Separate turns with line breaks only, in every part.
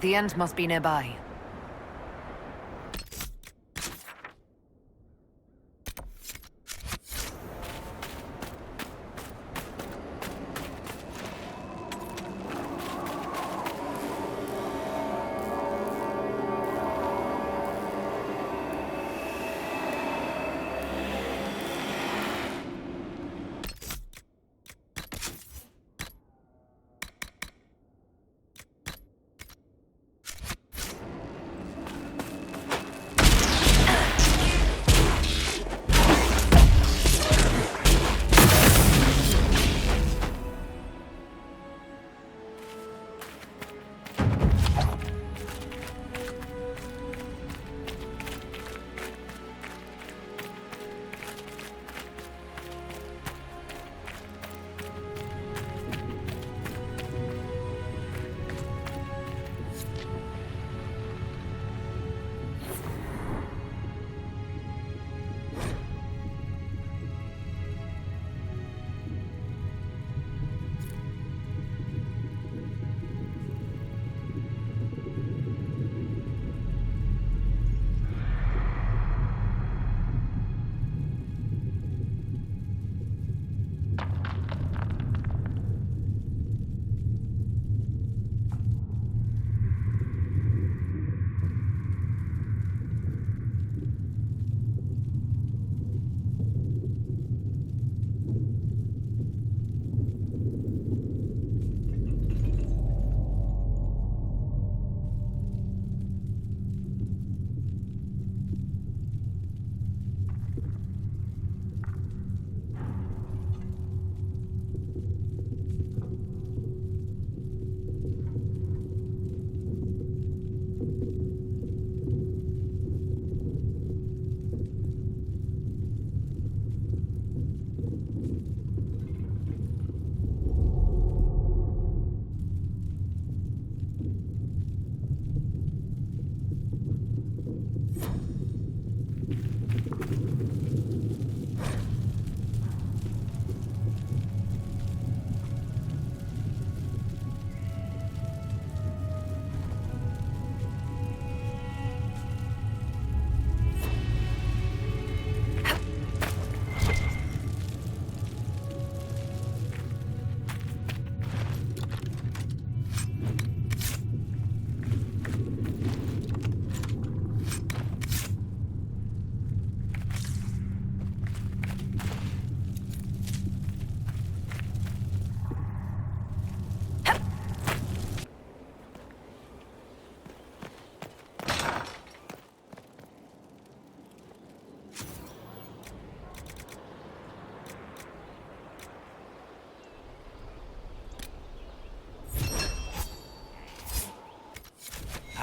The end must be nearby.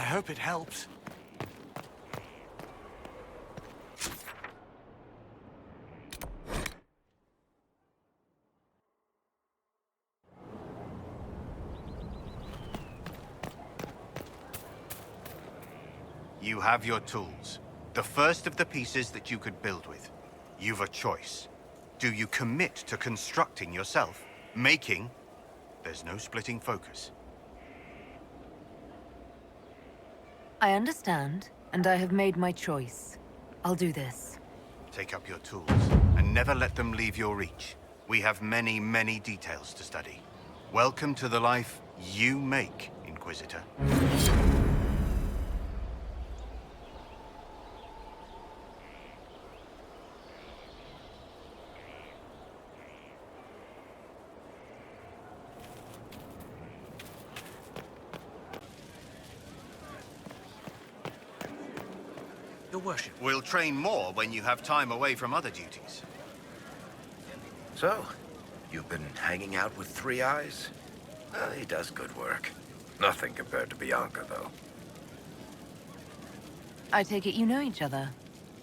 I hope it helps.
You have your tools. The first of the pieces that you could build with. You've a choice. Do you commit to constructing yourself? Making? There's no splitting focus.
I understand, and I have made my choice. I'll do this.
Take up your tools, and never let them leave your reach. We have many, many details to study. Welcome to the life you make, Inquisitor.
Your worship.
We'll train more when you have time away from other duties.
So, you've been hanging out with Three Eyes? He does good work. Nothing compared to Bianca, though.
I take it you know each other.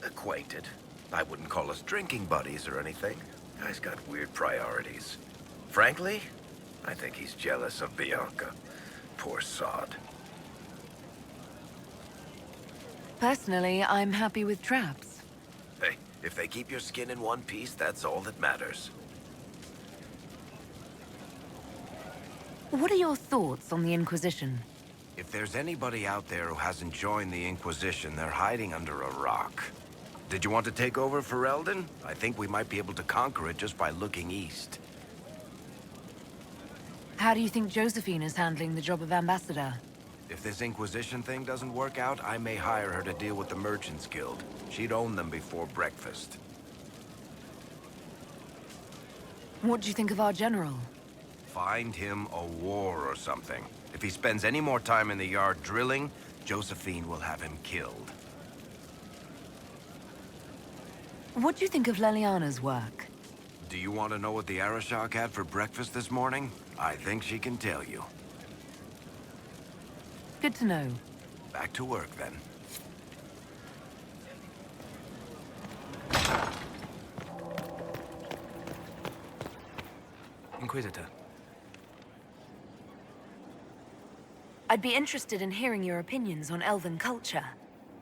Acquainted. I wouldn't call us drinking buddies or anything. Guy's got weird priorities. Frankly, I think he's jealous of Bianca. Poor sod.
Personally, I'm happy with traps.
Hey, if they keep your skin in one piece, that's all that matters.
What are your thoughts on the Inquisition?
If there's anybody out there who hasn't joined the Inquisition, they're hiding under a rock. Did you want to take over for Eldon? I think we might be able to conquer it just by looking east.
How do you think Josephine is handling the job of ambassador?
If this Inquisition thing doesn't work out, I may hire her to deal with the Merchants Guild. She'd own them before breakfast.
What do you think of our general?
Find him a war or something. If he spends any more time in the yard drilling, Josephine will have him killed.
What do you think of Leliana's work?
Do you want to know what the Arashok had for breakfast this morning? I think she can tell you.
Good to know.
Back to work, then.
Inquisitor.
I'd be interested in hearing your opinions on elven culture.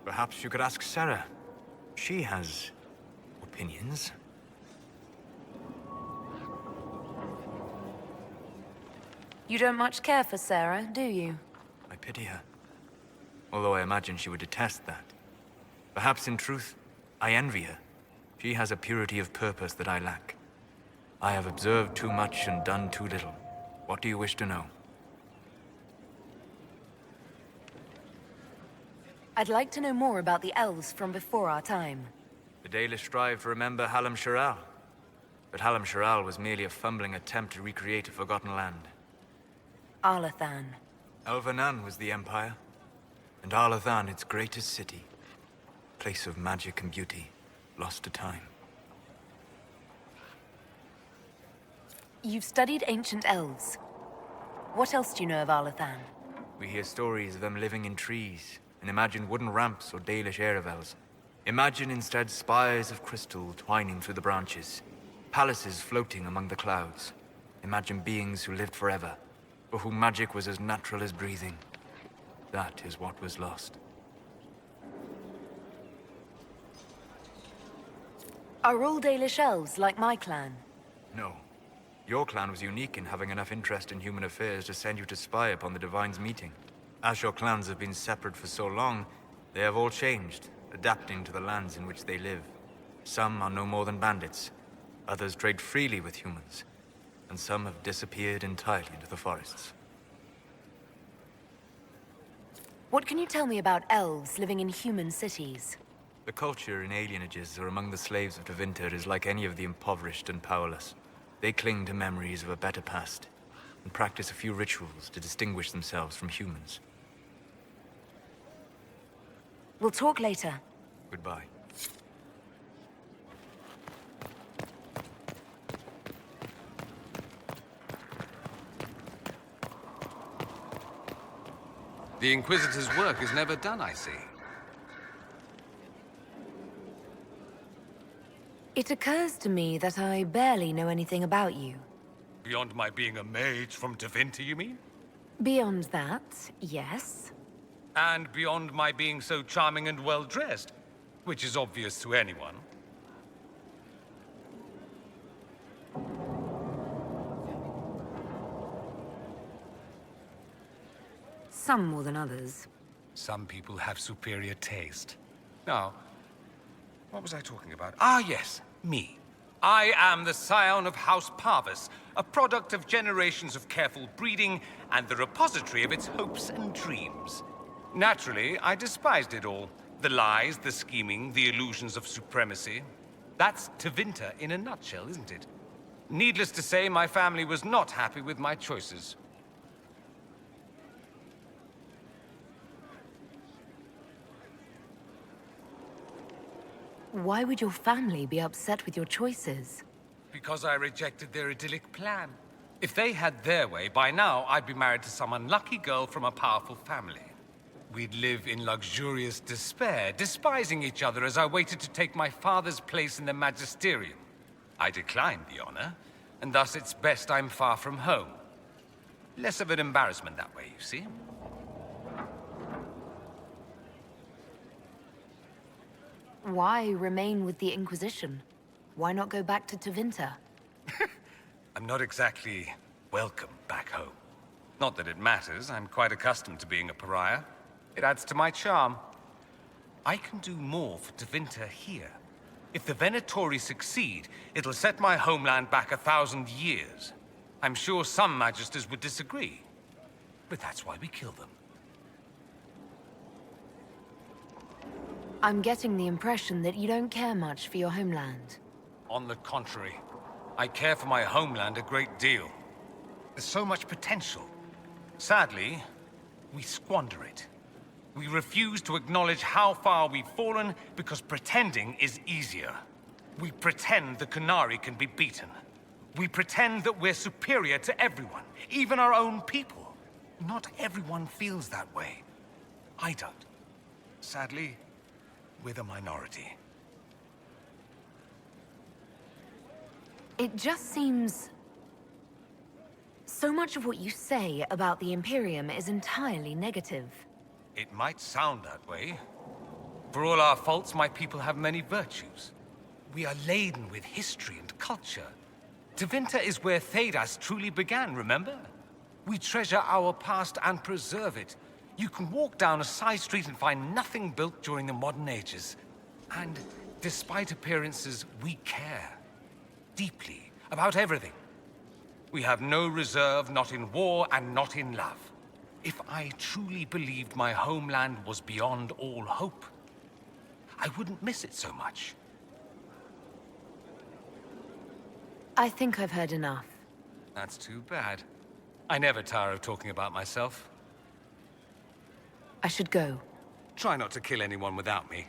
Perhaps you could ask Sarah. She has opinions.
You don't much care for Sarah, do you?
I pity her. Although I imagine she would detest that. Perhaps in truth, I envy her. She has a purity of purpose that I lack. I have observed too much and done too little. What do you wish to know?
I'd like to know more about the elves from before our time.
The Dalish strive to remember Hallam Sharal. But Hallam Sharal was merely a fumbling attempt to recreate a forgotten land.
Arlathan.
Elvanan was the Empire, and Arlathan its greatest city. Place of magic and beauty, lost to time.
You've studied ancient elves. What else do you know of Arlathan?
We hear stories of them living in trees, and imagine wooden ramps or Dalish Erebels. Imagine instead spires of crystal twining through the branches, palaces floating among the clouds. Imagine beings who lived forever, for whom magic was as natural as breathing. That is what was lost.
Are all Dalish elves like my clan?
No. Your clan was unique in having enough interest in human affairs to send you to spy upon the Divine's meeting. As your clans have been separate for so long, they have all changed, adapting to the lands in which they live. Some are no more than bandits. Others trade freely with humans. And some have disappeared entirely into the forests.
What can you tell me about elves living in human cities?
The culture in alienages or among the slaves of Tevinter is like any of the impoverished and powerless. They cling to memories of a better past, and practice a few rituals to distinguish themselves from humans.
We'll talk later.
Goodbye.
The Inquisitor's work is never done, I see.
It occurs to me that I barely know anything about you.
Beyond my being a mage from Tevinter, you mean?
Beyond that, yes.
And beyond my being so charming and well-dressed, which is obvious to anyone.
Some more than others.
Some people have superior taste. Now, what was I talking about? Ah, yes, me. I am the scion of House Parvis, a product of generations of careful breeding and the repository of its hopes and dreams. Naturally, I despised it all. The lies, the scheming, the illusions of supremacy. That's Tevinter in a nutshell, isn't it? Needless to say, my family was not happy with my choices.
Why would your family be upset with your choices?
Because I rejected their idyllic plan. If they had their way, by now I'd be married to some unlucky girl from a powerful family. We'd live in luxurious despair, despising each other as I waited to take my father's place in the magisterium. I declined the honor, and thus it's best I'm far from home. Less of an embarrassment that way, you see?
Why remain with the Inquisition? Why not go back to Tevinter?
I'm not exactly welcome back home. Not that it matters. I'm quite accustomed to being a pariah. It adds to my charm. I can do more for Tevinter here. If the Venatori succeed, it'll set my homeland back 1,000 years. I'm sure some Magisters would disagree. But that's why we kill them.
I'm getting the impression that you don't care much for your homeland.
On the contrary, I care for my homeland a great deal. There's so much potential. Sadly, we squander it. We refuse to acknowledge how far we've fallen because pretending is easier. We pretend the Qunari can be beaten. We pretend that we're superior to everyone, even our own people. Not everyone feels that way. I don't. Sadly, we're the minority.
It just seems... So much of what you say about the Imperium is entirely negative.
It might sound that way. For all our faults, my people have many virtues. We are laden with history and culture. Tevinter is where Thedas truly began, remember? We treasure our past and preserve it. You can walk down a side street and find nothing built during the modern ages. And despite appearances, we care. Deeply, about everything. We have no reserve, not in war and not in love. If I truly believed my homeland was beyond all hope, I wouldn't miss it so much.
I think I've heard enough.
That's too bad. I never tire of talking about myself.
I should go.
Try not to kill anyone without me.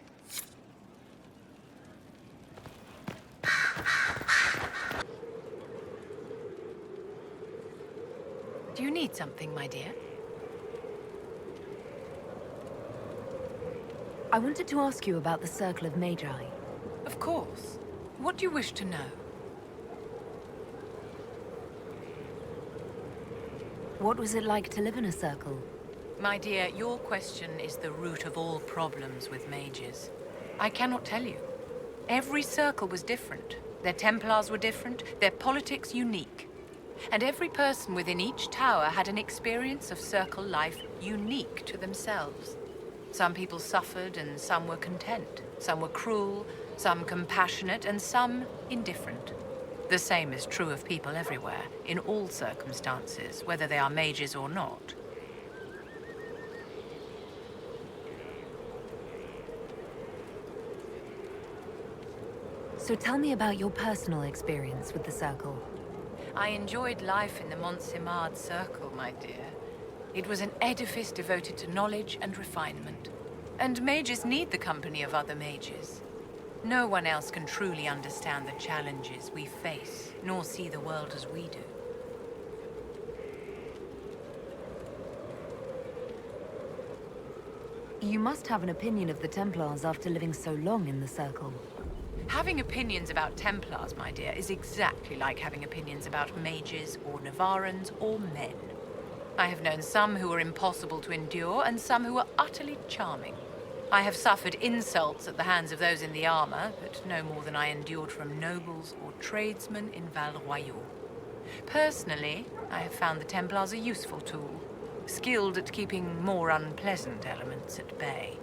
Do you need something, my dear?
I wanted to ask you about the Circle of Magi.
Of course. What do you wish to know?
What was it like to live in a circle?
My dear, your question is the root of all problems with mages. I cannot tell you. Every circle was different. Their Templars were different, their politics unique. And every person within each tower had an experience of circle life unique to themselves. Some people suffered and some were content. Some were cruel, some compassionate, and some indifferent. The same is true of people everywhere, in all circumstances, whether they are mages or not.
So tell me about your personal experience with the Circle.
I enjoyed life in the Montsimard Circle, my dear. It was an edifice devoted to knowledge and refinement. And mages need the company of other mages. No one else can truly understand the challenges we face, nor see the world as we do.
You must have an opinion of the Templars after living so long in the Circle.
Having opinions about Templars, my dear, is exactly like having opinions about mages or Navarrans or men. I have known some who were impossible to endure and some who were utterly charming. I have suffered insults at the hands of those in the armor, but no more than I endured from nobles or tradesmen in Val Royaux. Personally, I have found the Templars a useful tool, skilled at keeping more unpleasant elements at bay.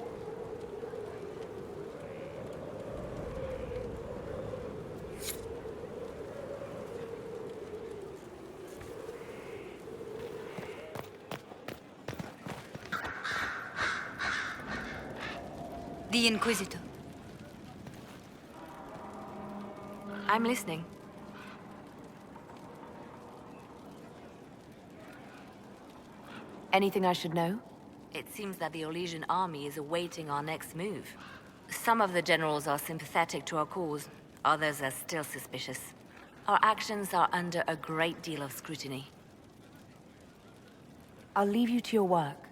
The Inquisitor.
I'm listening. Anything I should know?
It seems that the Orlesian army is awaiting our next move. Some of the generals are sympathetic to our cause, others are still suspicious. Our actions are under a great deal of scrutiny.
I'll leave you to your work.